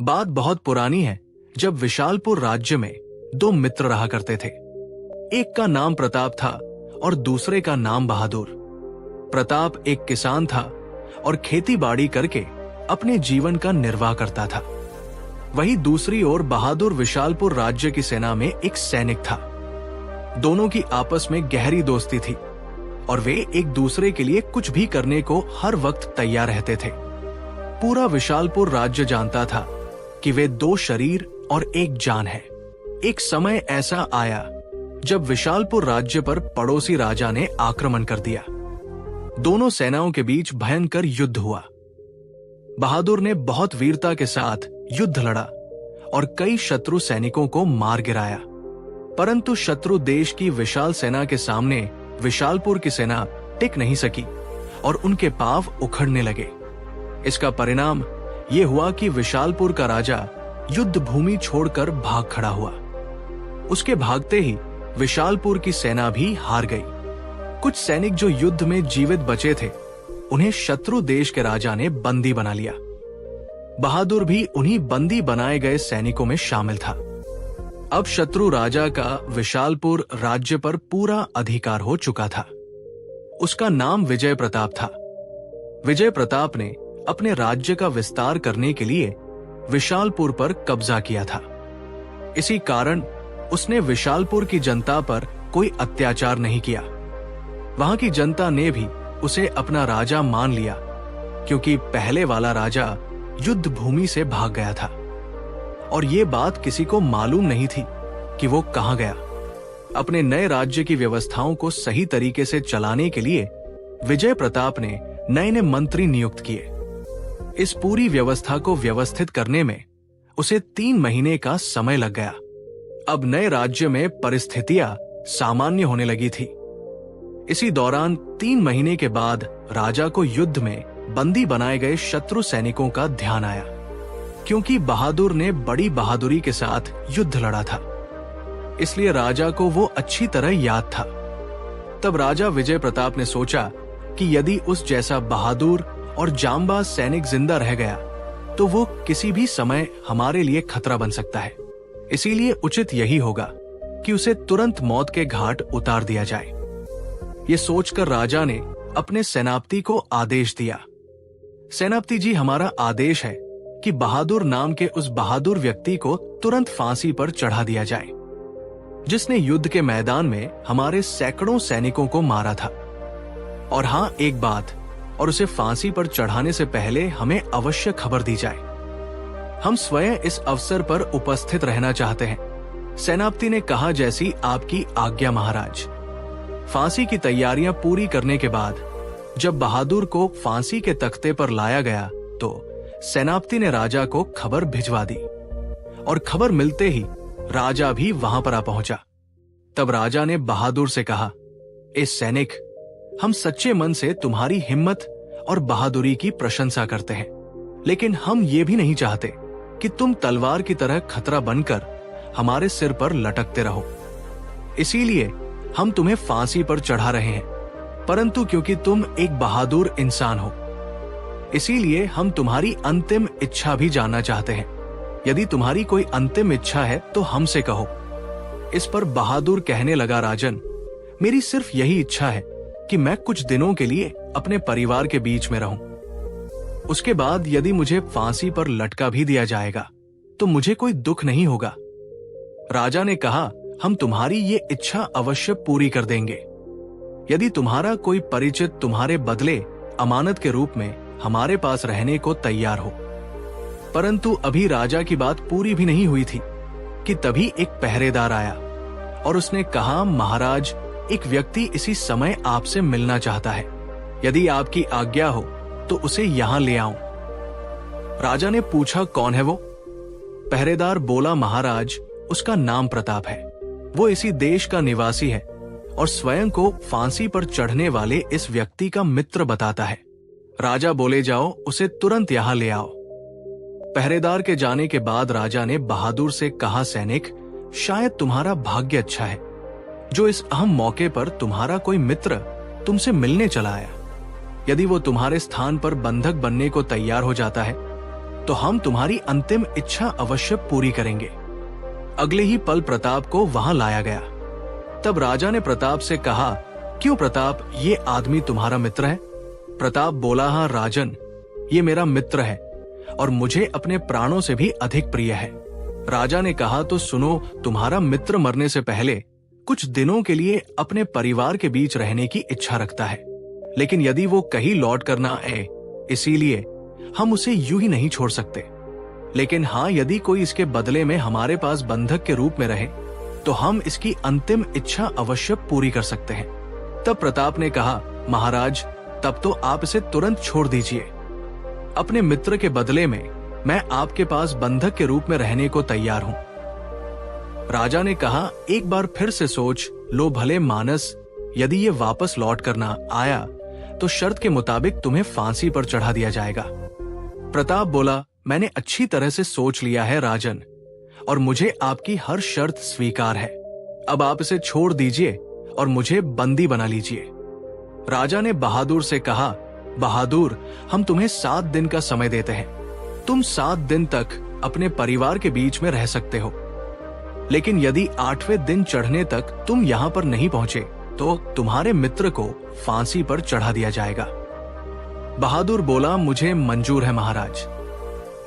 बात बहुत पुरानी है, जब विशालपुर राज्य में दो मित्र रहा करते थे। एक का नाम प्रताप था और दूसरे का नाम बहादुर। प्रताप एक किसान था और खेती बाड़ी करके अपने जीवन का निर्वाह करता था। वहीं दूसरी ओर बहादुर विशालपुर राज्य की सेना में एक सैनिक था। दोनों की आपस में गहरी दोस्ती थी और वे एक दूसरे के लिए कुछ भी करने को हर वक्त तैयार रहते थे। पूरा विशालपुर राज्य जानता था कि वे दो शरीर और एक जान है। एक समय ऐसा आया जब विशालपुर राज्य पर पड़ोसी राजा ने आक्रमण कर दिया। दोनों सेनाओं के बीच भयंकर युद्ध हुआ। बहादुर ने बहुत वीरता के साथ युद्ध लड़ा और कई शत्रु सैनिकों को मार गिराया, परंतु शत्रु देश की विशाल सेना के सामने विशालपुर की सेना टिक नहीं सकी और उनके पांव उखड़ने लगे। इसका परिणाम यह हुआ कि विशालपुर का राजा युद्ध भूमि छोड़कर भाग खड़ा हुआ। उसके भागते ही विशालपुर की सेना भी हार गई। कुछ सैनिक जो युद्ध में जीवित बचे थे, उन्हें शत्रु देश के राजा ने बंदी बना लिया। बहादुर भी उन्हीं बंदी बनाए गए सैनिकों में शामिल था। अब शत्रु राजा का विशालपुर राज्य पर पूरा अधिकार हो चुका था। उसका नाम विजय प्रताप था। विजय प्रताप ने अपने राज्य का विस्तार करने के लिए विशालपुर पर कब्जा किया था। इसी कारण उसने विशालपुर की जनता पर कोई अत्याचार नहीं किया। वहां की जनता ने भी उसे अपना राजा मान लिया, क्योंकि पहले वाला राजा युद्ध भूमि से भाग गया था और ये बात किसी को मालूम नहीं थी कि वो कहां गया। अपने नए राज्य की व्यवस्थाओं को सही तरीके से चलाने के लिए विजय प्रताप ने नए नए मंत्री नियुक्त किए। इस पूरी व्यवस्था को व्यवस्थित करने में उसे 3 महीने का समय लग गया। अब नए राज्य में परिस्थितियां सामान्य होने लगी थी। इसी दौरान 3 महीने के बाद राजा को युद्ध में बंदी बनाए गए शत्रु सैनिकों का ध्यान आया, क्योंकि बहादुर ने बड़ी बहादुरी के साथ युद्ध लड़ा था, इसलिए राजा को वो अच्छी तरह याद था। तब राजा विजय प्रताप ने सोचा कि यदि उस जैसा बहादुर और जांबाज सैनिक जिंदा रह गया तो वो किसी भी समय हमारे लिए खतरा बन सकता है। इसीलिए उचित यही होगा कि उसे तुरंत मौत के घाट उतार दिया जाए। ये सोचकर राजा ने अपने सेनापति को आदेश दिया, सेनापति जी, हमारा आदेश है कि बहादुर नाम के उस बहादुर व्यक्ति को तुरंत फांसी पर चढ़ा दिया जाए, जिसने युद्ध के मैदान में हमारे सैकड़ों सैनिकों को मारा था। और हाँ, एक बात, और उसे फांसी पर चढ़ाने से पहले हमें अवश्य खबर दी जाए। हम स्वयं इस अवसर पर उपस्थित रहना चाहते हैं। सेनापति ने कहा, जैसी आपकी आज्ञा महाराज। फांसी की तैयारियां पूरी करने के बाद जब बहादुर को फांसी के तख्ते पर लाया गया तो सेनापति ने राजा को खबर भिजवा दी और खबर मिलते ही राजा भी वहां पर आ पहुंचा। तब राजा ने बहादुर से कहा, ए सैनिक, हम सच्चे मन से तुम्हारी हिम्मत और बहादुरी की प्रशंसा करते हैं, लेकिन हम ये भी नहीं चाहते कि तुम तलवार की तरह खतरा बनकर हमारे सिर पर लटकते रहो। इसीलिए हम तुम्हें फांसी पर चढ़ा रहे हैं, परंतु क्योंकि तुम एक बहादुर इंसान हो, इसीलिए हम तुम्हारी अंतिम इच्छा भी जानना चाहते हैं। यदि तुम्हारी कोई अंतिम इच्छा है तो हमसे कहो। इस पर बहादुर कहने लगा, राजन, मेरी सिर्फ यही इच्छा है कि मैं कुछ दिनों के लिए अपने परिवार के बीच में रहूं। उसके बाद यदि मुझे फांसी पर लटका भी दिया जाएगा तो मुझे कोई दुख नहीं होगा। राजा ने कहा, हम तुम्हारी ये इच्छा अवश्य पूरी कर देंगे, यदि तुम्हारा कोई परिचित तुम्हारे बदले अमानत के रूप में हमारे पास रहने को तैयार हो। परंतु अभी राजा की बात पूरी भी नहीं हुई थी कि तभी एक पहरेदार आया और उसने कहा, महाराज, एक व्यक्ति इसी समय आपसे मिलना चाहता है। यदि आपकी आज्ञा हो तो उसे यहां ले आऊं। राजा ने पूछा, कौन है वो? पहरेदार बोला, महाराज, उसका नाम प्रताप है। वो इसी देश का निवासी है और स्वयं को फांसी पर चढ़ने वाले इस व्यक्ति का मित्र बताता है। राजा बोले, जाओ, उसे तुरंत यहां ले आओ। पहरेदार के जाने के बाद राजा ने बहादुर से कहा, सैनिक, शायद तुम्हारा भाग्य अच्छा है जो इस अहम मौके पर तुम्हारा कोई मित्र तुमसे मिलने चला आया। यदि वो तुम्हारे स्थान पर बंधक बनने को तैयार हो जाता है तो हम तुम्हारी अंतिम इच्छा अवश्य पूरी करेंगे। अगले ही पल प्रताप को वहां लाया गया। तब राजा ने प्रताप से कहा, क्यों प्रताप, ये आदमी तुम्हारा मित्र है? प्रताप बोला, हाँ राजन, ये मेरा मित्र है और मुझे अपने प्राणों से भी अधिक प्रिय है। राजा ने कहा, तो सुनो, तुम्हारा मित्र मरने से पहले कुछ दिनों के लिए अपने परिवार के बीच रहने की इच्छा रखता है, लेकिन यदि वो कहीं लौट कर ना आए, इसीलिए हम उसे यूं ही नहीं छोड़ सकते। लेकिन हाँ, यदि कोई इसके बदले में हमारे पास बंधक के रूप में रहे तो हम इसकी अंतिम इच्छा अवश्य पूरी कर सकते हैं। तब प्रताप ने कहा, महाराज, तब तो आप इसे तुरंत छोड़ दीजिए। अपने मित्र के बदले में मैं आपके पास बंधक के रूप में रहने को तैयार हूं। राजा ने कहा, एक बार फिर से सोच लो भले मानस, यदि ये वापस लौट कर ना आया तो शर्त के मुताबिक तुम्हें फांसी पर चढ़ा दिया जाएगा। प्रताप बोला, मैंने अच्छी तरह से सोच लिया है राजन, और मुझे आपकी हर शर्त स्वीकार है। अब आप इसे छोड़ दीजिए और मुझे बंदी बना लीजिए। राजा ने बहादुर से कहा, बहादुर, हम तुम्हें 7 दिन का समय देते हैं। तुम 7 दिन तक अपने परिवार के बीच में रह सकते हो, लेकिन यदि 8वें दिन चढ़ने तक तुम यहाँ पर नहीं पहुंचे तो तुम्हारे मित्र को फांसी पर चढ़ा दिया जाएगा। बहादुर बोला, मुझे मंजूर है महाराज।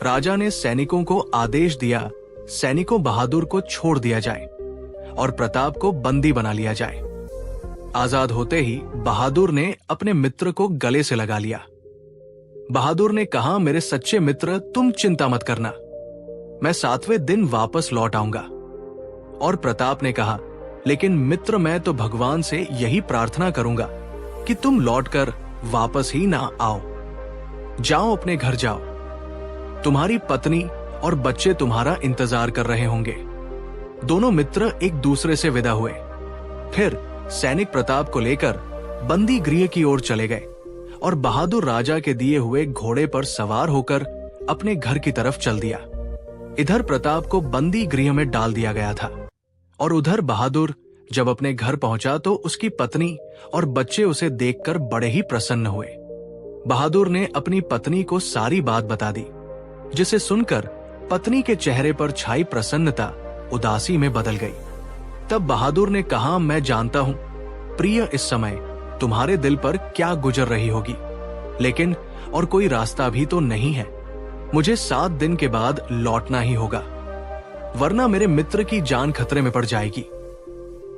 राजा ने सैनिकों को आदेश दिया, सैनिकों बहादुर को छोड़ दिया जाए और प्रताप को बंदी बना लिया जाए। आजाद होते ही बहादुर ने अपने मित्र को गले से लगा लिया। बहादुर ने कहा, मेरे सच्चे मित्र, तुम चिंता मत करना, मैं 7वें दिन वापस लौट आऊंगा। और प्रताप ने कहा, लेकिन मित्र, मैं तो भगवान से यही प्रार्थना करूंगा कि तुम लौटकर वापस ही ना आओ। जाओ, अपने घर जाओ, तुम्हारी पत्नी और बच्चे तुम्हारा इंतजार कर रहे होंगे। दोनों मित्र एक दूसरे से विदा हुए। फिर सैनिक प्रताप को लेकर बंदी गृह की ओर चले गए और बहादुर राजा के दिए हुए घोड़े पर सवार होकर अपने घर की तरफ चल दिया। इधर प्रताप को बंदी गृह में डाल दिया गया था और उधर बहादुर जब अपने घर पहुंचा तो उसकी पत्नी और बच्चे उसे देखकर बड़े ही प्रसन्न हुए। बहादुर ने अपनी पत्नी को सारी बात बता दी, जिसे सुनकर पत्नी के चेहरे पर छाई प्रसन्नता उदासी में बदल गई। तब बहादुर ने कहा, मैं जानता हूं प्रिय, इस समय तुम्हारे दिल पर क्या गुजर रही होगी, लेकिन और कोई रास्ता भी तो नहीं है। मुझे 7 दिन के बाद लौटना ही होगा, वरना मेरे मित्र की जान खतरे में पड़ जाएगी।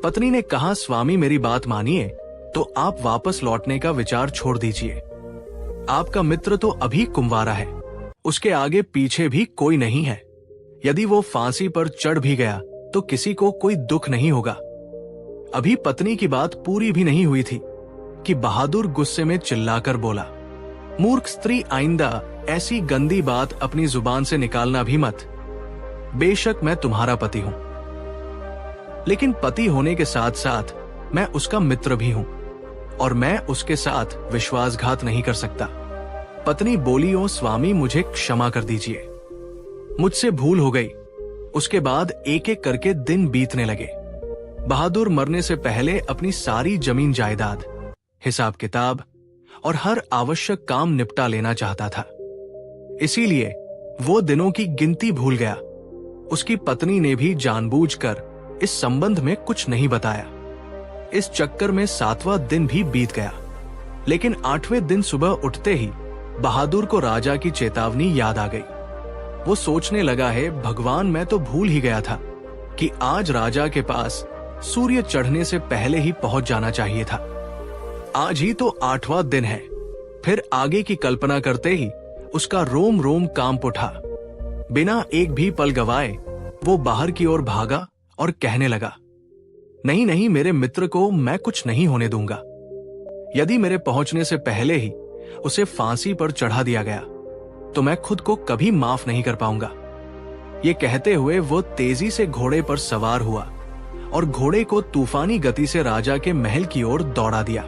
पत्नी ने कहा, स्वामी, मेरी बात मानिए तो आप वापस लौटने का विचार छोड़ दीजिए। आपका मित्र तो अभी कुंवारा है, उसके आगे पीछे भी कोई नहीं है। यदि वो फांसी पर चढ़ भी गया तो किसी को कोई दुख नहीं होगा। अभी पत्नी की बात पूरी भी नहीं हुई थी कि बहादुर गुस्से में चिल्लाकर बोला, मूर्ख स्त्री, आइंदा ऐसी गंदी बात अपनी जुबान से निकालना भी मत। बेशक मैं तुम्हारा पति हूं, लेकिन पति होने के साथ साथ मैं उसका मित्र भी हूं और मैं उसके साथ विश्वासघात नहीं कर सकता। पत्नी बोली, ओ स्वामी, मुझे क्षमा कर दीजिए, मुझसे भूल हो गई। उसके बाद एक एक करके दिन बीतने लगे। बहादुर मरने से पहले अपनी सारी जमीन जायदाद, हिसाब किताब और हर आवश्यक काम निपटा लेना चाहता था। इसीलिए वो दिनों की गिनती भूल गया। उसकी पत्नी ने भी जानबूझकर इस संबंध में कुछ नहीं बताया। इस चक्कर में 7वां दिन भी बीत गया, लेकिन 8वें दिन सुबह उठते ही बहादुर को राजा की चेतावनी याद आ गई। वो सोचने लगा है, भगवान, मैं तो भूल ही गया था कि आज राजा के पास सूर्य चढ़ने से पहले ही पहुंच जाना चाहिए था। आज ही तो 8वां दिन है। फिर आगे की कल्पना करते ही उसका रोम रोम कांप उठा। बिना एक भी पल गवाए वो बाहर की ओर भागा और कहने लगा, नहीं नहीं, मेरे मित्र को मैं कुछ नहीं होने दूंगा। यदि मेरे पहुंचने से पहले ही उसे फांसी पर चढ़ा दिया गया तो मैं खुद को कभी माफ नहीं कर पाऊंगा। ये कहते हुए वो तेजी से घोड़े पर सवार हुआ और घोड़े को तूफानी गति से राजा के महल की ओर दौड़ा दिया।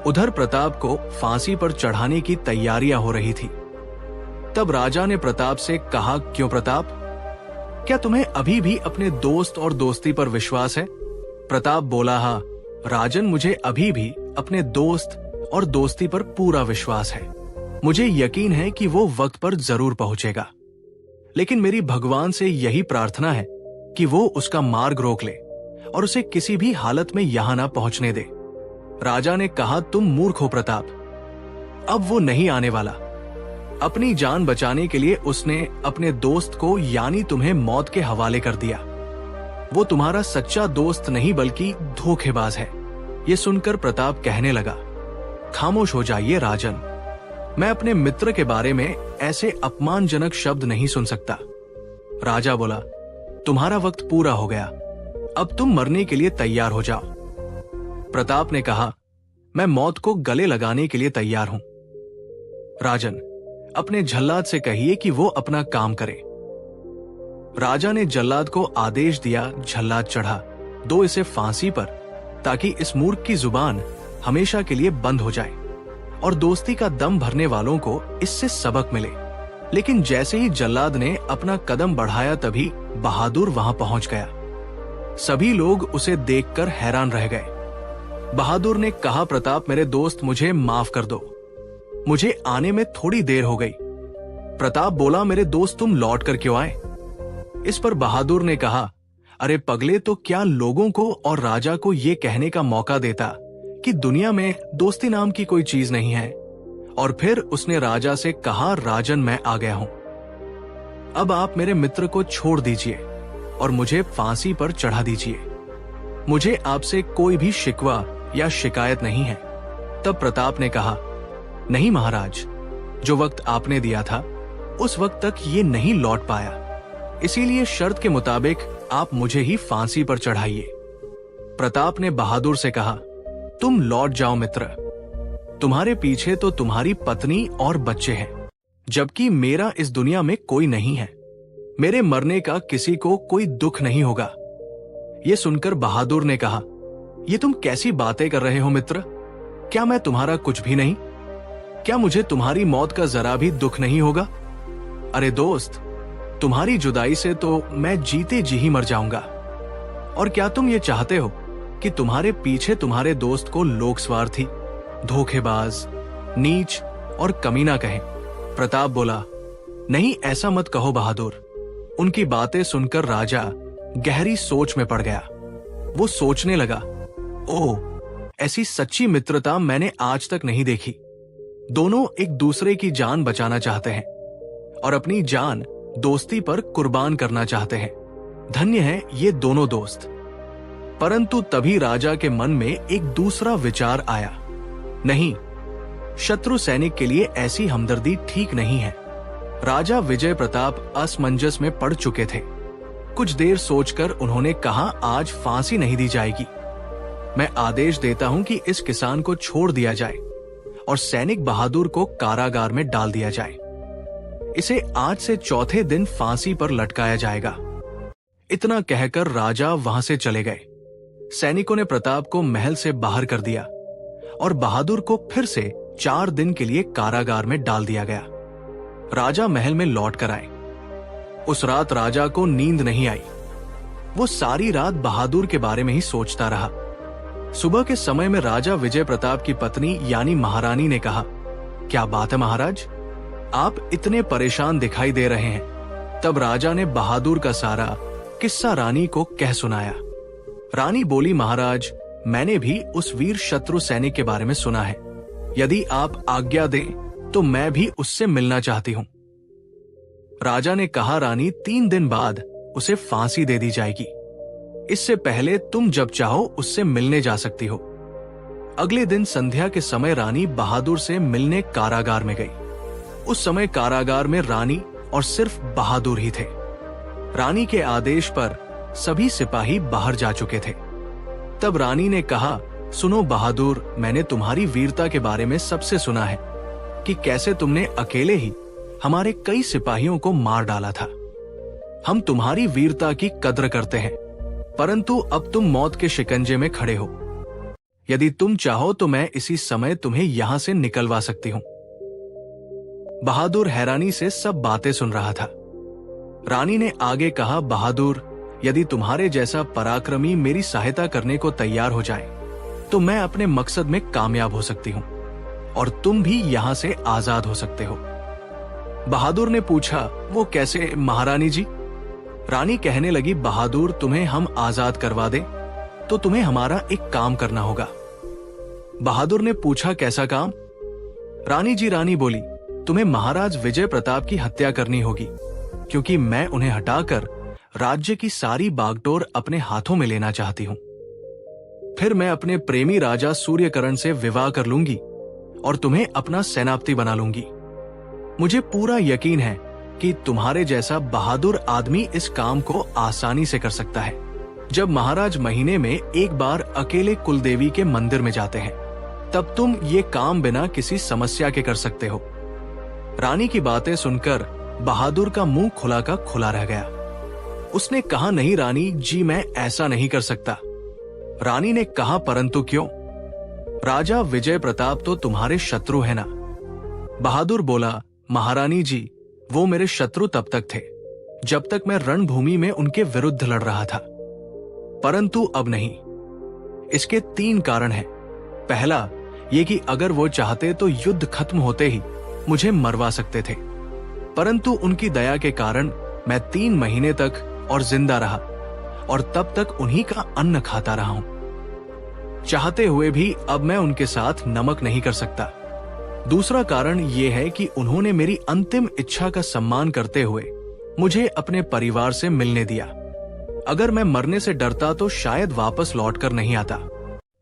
उधर प्रताप को फांसी पर चढ़ाने की तैयारियां हो रही थी। तब राजा ने प्रताप से कहा, क्यों प्रताप, क्या तुम्हें अभी भी अपने दोस्त और दोस्ती पर विश्वास है? प्रताप बोला, हाँ राजन, मुझे अभी भी अपने दोस्त और दोस्ती पर पूरा विश्वास है। मुझे यकीन है कि वो वक्त पर जरूर पहुंचेगा, लेकिन मेरी भगवान से यही प्रार्थना है कि वो उसका मार्ग रोक ले और उसे किसी भी हालत में यहां ना पहुंचने दे। राजा ने कहा, तुम मूर्ख हो प्रताप, अब वो नहीं आने वाला। अपनी जान बचाने के लिए उसने अपने दोस्त को यानी तुम्हें मौत के हवाले कर दिया। वो तुम्हारा सच्चा दोस्त नहीं बल्कि धोखेबाज है। ये सुनकर प्रताप कहने लगा, खामोश हो जाइए राजन, मैं अपने मित्र के बारे में ऐसे अपमानजनक शब्द नहीं सुन सकता। राजा बोला, तुम्हारा वक्त पूरा हो गया, अब तुम मरने के लिए तैयार हो जाओ। प्रताप ने कहा, मैं मौत को गले लगाने के लिए तैयार हूं। राजन, अपने जल्लाद से कहिए कि वो अपना काम करे। राजा ने जल्लाद को आदेश दिया, जल्लाद चढ़ा, दो इसे फांसी पर, ताकि इस मूर्ख की जुबान हमेशा के लिए बंद हो जाए और दोस्ती का दम भरने वालों को इससे सबक मिले। लेकिन जैसे ही जल्लाद ने अपना कदम बढ़ाया तभी बहादुर वहां पहुंच गया। सभी लोग उसे देखकर हैरान रह गए। बहादुर ने कहा, प्रताप मेरे दोस्त, मुझे माफ कर दो, मुझे आने में थोड़ी देर हो गई। प्रताप बोला, मेरे दोस्त तुम लौट कर क्यों आए? इस पर बहादुर ने कहा, अरे पगले, तो क्या लोगों को और राजा को ये कहने का मौका देता कि दुनिया में दोस्ती नाम की कोई चीज नहीं है। और फिर उसने राजा से कहा, राजन मैं आ गया हूं, अब आप मेरे मित्र को छोड़ दीजिए और मुझे फांसी पर चढ़ा दीजिए। मुझे आपसे कोई भी शिकवा या शिकायत नहीं है। तब प्रताप ने कहा, नहीं महाराज, जो वक्त आपने दिया था उस वक्त तक ये नहीं लौट पाया, इसीलिए शर्त के मुताबिक आप मुझे ही फांसी पर चढ़ाइए। प्रताप ने बहादुर से कहा, तुम लौट जाओ मित्र, तुम्हारे पीछे तो तुम्हारी पत्नी और बच्चे हैं, जबकि मेरा इस दुनिया में कोई नहीं है। मेरे मरने का किसी को कोई दुख नहीं होगा। ये सुनकर बहादुर ने कहा, ये तुम कैसी बातें कर रहे हो मित्र? क्या मैं तुम्हारा कुछ भी नहीं? क्या मुझे तुम्हारी मौत का जरा भी दुख नहीं होगा? अरे दोस्त, तुम्हारी जुदाई से तो मैं जीते जी ही मर जाऊंगा। और क्या तुम ये चाहते हो कि तुम्हारे पीछे तुम्हारे दोस्त को लोक स्वार्थी, धोखेबाज, नीच और कमीना कहें? प्रताप बोला, नहीं ऐसा मत कहो बहादुर। उनकी बातें सुनकर राजा गहरी सोच में पड़ गया। वो सोचने लगा, ओह, ऐसी सच्ची मित्रता मैंने आज तक नहीं देखी। दोनों एक दूसरे की जान बचाना चाहते हैं और अपनी जान दोस्ती पर कुर्बान करना चाहते हैं। धन्य है ये दोनों दोस्त। परंतु तभी राजा के मन में एक दूसरा विचार आया, नहीं, शत्रु सैनिक के लिए ऐसी हमदर्दी ठीक नहीं है। राजा विजय प्रताप असमंजस में पड़ चुके थे। कुछ देर सोचकर उन्होंने कहा, आज फांसी नहीं दी जाएगी। मैं आदेश देता हूं कि इस किसान को छोड़ दिया जाए और सैनिक बहादुर को कारागार में डाल दिया जाए। इसे आज से चौथे दिन फांसी पर लटकाया जाएगा। इतना कहकर राजा वहां से चले गए। सैनिकों ने प्रताप को महल से बाहर कर दिया और बहादुर को फिर से 4 दिन के लिए कारागार में डाल दिया गया। राजा महल में लौट कर आए। उस रात राजा को नींद नहीं आई। वो सारी रात बहादुर के बारे में ही सोचता रहा। सुबह के समय में राजा विजय प्रताप की पत्नी यानी महारानी ने कहा, क्या बात है महाराज, आप इतने परेशान दिखाई दे रहे हैं। तब राजा ने बहादुर का सारा किस्सा रानी को कह सुनाया। रानी बोली, महाराज, मैंने भी उस वीर शत्रु सैनिक के बारे में सुना है। यदि आप आज्ञा दें तो मैं भी उससे मिलना चाहती हूं। राजा ने कहा, रानी, 3 दिन बाद उसे फांसी दे दी जाएगी। इससे पहले तुम जब चाहो उससे मिलने जा सकती हो। अगले दिन संध्या के समय रानी बहादुर से मिलने कारागार में गई। उस समय कारागार में रानी और सिर्फ बहादुर ही थे। रानी के आदेश पर सभी सिपाही बाहर जा चुके थे। तब रानी ने कहा, सुनो बहादुर, मैंने तुम्हारी वीरता के बारे में सबसे सुना है कि कैसे तुमने अकेले ही हमारे कई सिपाहियों को मार डाला था। हम तुम्हारी वीरता की कद्र करते हैं, परंतु अब तुम मौत के शिकंजे में खड़े हो। यदि तुम चाहो तो मैं इसी समय तुम्हें यहां से निकलवा सकती हूं। बहादुर हैरानी से सब बातें सुन रहा था। रानी ने आगे कहा, बहादुर, यदि तुम्हारे जैसा पराक्रमी मेरी सहायता करने को तैयार हो जाए तो मैं अपने मकसद में कामयाब हो सकती हूं। और तुम भी यहाँ से आजाद हो सकते हो। बहादुर ने पूछा, वो कैसे महारानी जी? रानी कहने लगी, बहादुर, तुम्हें हम आजाद करवा दें तो तुम्हें हमारा एक काम करना होगा। बहादुर ने पूछा, कैसा काम? रानी बोली, तुम्हें महाराज विजय प्रताप की हत्या करनी होगी, क्योंकि मैं उन्हें हटाकर राज्य की सारी बागडोर अपने हाथों में लेना चाहती हूं। फिर मैं अपने प्रेमी राजा सूर्यकर्ण से विवाह कर लूंगी और तुम्हें अपना सेनापति बना लूंगी। मुझे पूरा यकीन है कि तुम्हारे जैसा बहादुर आदमी इस काम को आसानी से कर सकता है। जब महाराज महीने में एक बार अकेले कुलदेवी के मंदिर में जाते हैं, तब तुम ये काम बिना किसी समस्या के कर सकते हो। रानी की बातें सुनकर बहादुर का मुंह खुला का खुला रह गया। उसने कहा, नहीं रानी जी, मैं ऐसा नहीं कर सकता। रानी ने कहा, परंतु क्यों? राजा विजय प्रताप तो तुम्हारे शत्रु है ना? बहादुर बोला, महारानी जी, वो मेरे शत्रु तब तक थे जब तक मैं रणभूमि में उनके विरुद्ध लड़ रहा था, परंतु अब नहीं। इसके 3 कारण हैं। पहला, ये कि अगर वो चाहते तो युद्ध खत्म होते ही मुझे मरवा सकते थे, परंतु उनकी दया के कारण मैं 3 महीने तक और जिंदा रहा और तब तक उन्हीं का अन्न खाता रहा हूं। चाहते हुए भी अब मैं उनके साथ नमक नहीं कर सकता। दूसरा कारण यह है कि उन्होंने मेरी अंतिम इच्छा का सम्मान करते हुए मुझे अपने परिवार से मिलने दिया। अगर मैं मरने से डरता तो शायद वापस लौटकर नहीं आता।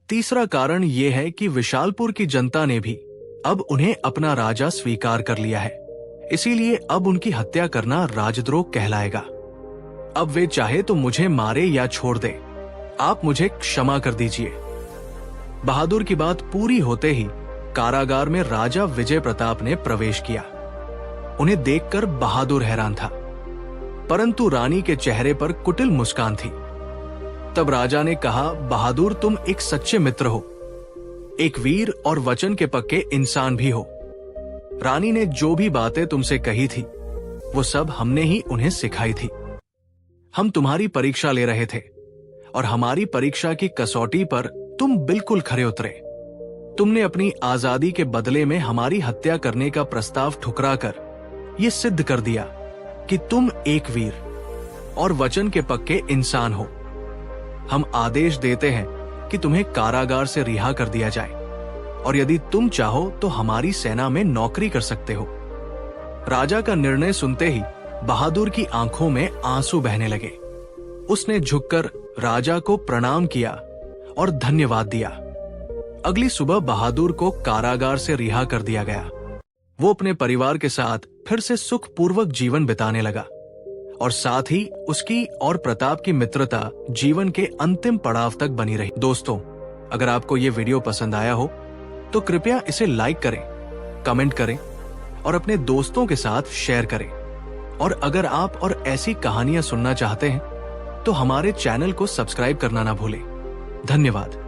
तीसरा कारण यह है कि विशालपुर की जनता ने भी अब उन्हें अपना राजा स्वीकार कर लिया है, इसीलिए अब उनकी हत्या करना राजद्रोह कहलाएगा। अब वे चाहे तो मुझे मारे या छोड़ दे, आप मुझे क्षमा कर दीजिए। बहादुर की बात पूरी होते ही कारागार में राजा विजय प्रताप ने प्रवेश किया। उन्हें देखकर बहादुर हैरान था, परंतु रानी के चेहरे पर कुटिल मुस्कान थी। तब राजा ने कहा, बहादुर, तुम एक सच्चे मित्र हो, एक वीर और वचन के पक्के इंसान भी हो। रानी ने जो भी बातें तुमसे कही थी वो सब हमने ही उन्हें सिखाई थी। हम तुम्हारी परीक्षा ले रहे थे और हमारी परीक्षा की कसौटी पर तुम बिल्कुल खरे उतरे। तुमने अपनी आजादी के बदले में हमारी हत्या करने का प्रस्ताव ठुकराकर ये सिद्ध कर दिया कि तुम एक वीर और वचन के पक्के इंसान हो। हम आदेश देते हैं कि तुम्हें कारागार से रिहा कर दिया जाए और यदि तुम चाहो तो हमारी सेना में नौकरी कर सकते हो। राजा का निर्णय सुनते ही बहादुर की आंखों में आंसू बहने लगे। उसने झुककर राजा को प्रणाम किया और धन्यवाद दिया। अगली सुबह बहादुर को कारागार से रिहा कर दिया गया। वो अपने परिवार के साथ फिर से सुखपूर्वक जीवन बिताने लगा और साथ ही उसकी और प्रताप की मित्रता जीवन के अंतिम पड़ाव तक बनी रही। दोस्तों, अगर आपको ये वीडियो पसंद आया हो तो कृपया इसे लाइक करें, कमेंट करें और अपने दोस्तों के साथ शेयर करें। और अगर आप और ऐसी कहानियां सुनना चाहते हैं तो हमारे चैनल को सब्सक्राइब करना ना भूलें। धन्यवाद।